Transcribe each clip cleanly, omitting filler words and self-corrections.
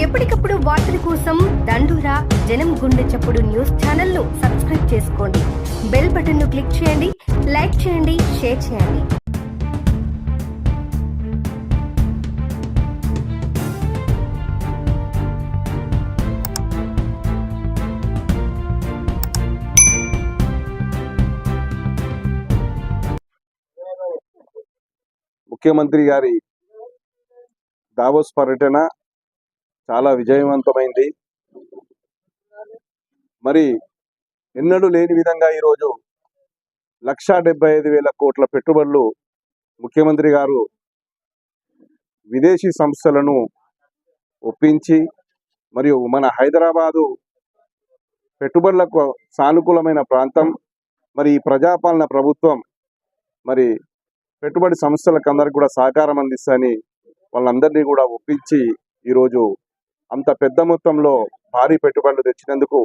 ఎప్పటికప్పుడు వార్తల కోసం దండూరా జనం గుండె చప్పుడు న్యూస్ ఛానల్ ను సబ్స్క్రైబ్ చేసుకోండి. బెల్ బటన్ ను క్లిక్ చేయండి, లైక్ చేయండి, షేర్ చేయండి. ముఖ్యమంత్రి గారి దావోస్ పర్యటన చాలా విజయవంతమైంది. మరి ఎన్నడూ లేని విధంగా ఈరోజు 1,75,000 కోట్ల పెట్టుబడులు ముఖ్యమంత్రి గారు విదేశీ సంస్థలను ఒప్పించి మరియు మన హైదరాబాదు పెట్టుబడులకు సానుకూలమైన ప్రాంతం. మరి ఈ ప్రజాపాలన ప్రభుత్వం మరి పెట్టుబడి సంస్థలకు అందరికి కూడా సహకారం అందిస్తని వాళ్ళందరినీ కూడా ఒప్పించి ఈరోజు అంత పెద్ద మొత్తంలో భారీ పెట్టుబడులు తెచ్చినందుకు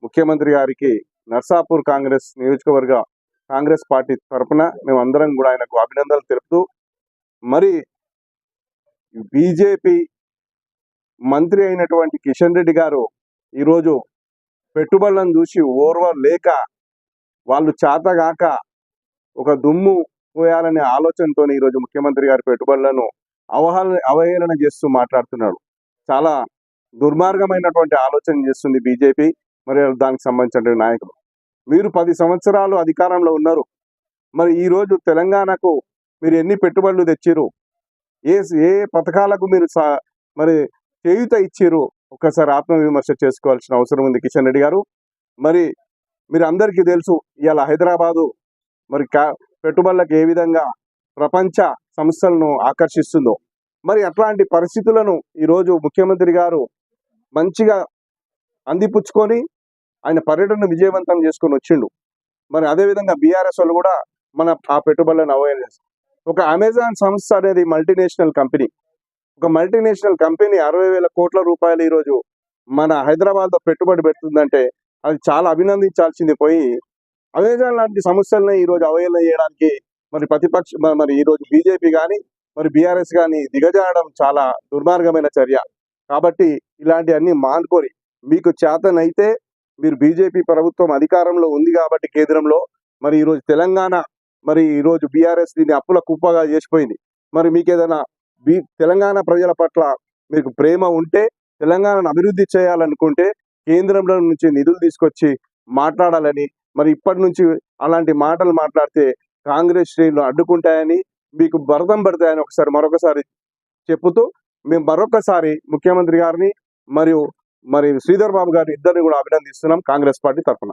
ముఖ్యమంత్రి గారికి నర్సాపూర్ కాంగ్రెస్ నియోజకవర్గ కాంగ్రెస్ పార్టీ తరఫున మేమందరం కూడా ఆయనకు అభినందనలు తెలుపుతూ, మరి బీజేపీ మంత్రి అయినటువంటి కిషన్ రెడ్డి గారు ఈరోజు పెట్టుబడులను చూసి ఓర్వలేక వాళ్ళు చేతగాక ఒక దుమ్ము పోయాలనే ఆలోచనతో ఈరోజు ముఖ్యమంత్రి గారి పెట్టుబడులను అవహేళన చేస్తూ మాట్లాడుతున్నాడు. చాలా దుర్మార్గమైనటువంటి ఆలోచన చేస్తుంది బీజేపీ మరి దానికి సంబంధించిన నాయకులు. మీరు 10 సంవత్సరాలు అధికారంలో ఉన్నారు. మరి ఈరోజు తెలంగాణకు మీరు ఎన్ని పెట్టుబడులు తెచ్చిరు, ఏ పథకాలకు మీరు మరి చేయూత ఇచ్చిరు, ఒక్కసారి ఆత్మవిమర్శ చేసుకోవాల్సిన అవసరం ఉంది కిషన్ రెడ్డి గారు. మరి మీరు అందరికీ తెలుసు ఇవాళ హైదరాబాదు మరి పెట్టుబడులకు ఏ విధంగా ప్రపంచ సంస్థలను ఆకర్షిస్తుందో. మరి అట్లాంటి పరిస్థితులను ఈరోజు ముఖ్యమంత్రి గారు మంచిగా అందిపుచ్చుకొని ఆయన పర్యటన విజయవంతం చేసుకొని వచ్చిండు. మరి అదేవిధంగా బీఆర్ఎస్ వాళ్ళు కూడా మన ఆ పెట్టుబడులను అవాయిడ్ చేస్తారు. ఒక అమెజాన్ సంస్థ అనేది మల్టీనేషనల్ కంపెనీ. ఒక మల్టీనేషనల్ కంపెనీ 60,000 కోట్ల రూపాయలు ఈరోజు మన హైదరాబాద్లో పెట్టుబడి పెడుతుందంటే అది చాలా అభినందించాల్సింది. పోయి అమెజాన్ లాంటి సమస్యలను ఈరోజు అవహేళన చేయడానికి మరి మరి ఈరోజు బీజేపీ కానీ మరి బీఆర్ఎస్ కానీ దిగజారడం చాలా దుర్మార్గమైన చర్య. కాబట్టి ఇలాంటివన్నీ మానుకొని మీకు చేతనైతే మీరు బీజేపీ ప్రభుత్వం అధికారంలో ఉంది కాబట్టి కేంద్రంలో మరి ఈరోజు తెలంగాణ మరి ఈరోజు బీఆర్ఎస్ దీన్ని అప్పుల కుప్పగా చేసిపోయింది. మరి మీకు ఏదైనా తెలంగాణ ప్రజల పట్ల మీకు ప్రేమ ఉంటే, తెలంగాణను అభివృద్ధి చేయాలనుకుంటే కేంద్రంలో నుంచి నిధులు తీసుకొచ్చి మాట్లాడాలని, మరి ఇప్పటి నుంచి అలాంటి మాటలు మాట్లాడితే కాంగ్రెస్ శ్రేణులు అడ్డుకుంటాయని, మీకు భరతం పడతాయని మరొకసారి చెప్పుతూ మేము మరొకసారి ముఖ్యమంత్రి గారిని మరియు శ్రీధర్ బాబు గారిని ఇద్దరిని కూడా అభినందిస్తున్నాం కాంగ్రెస్ పార్టీ తరఫున.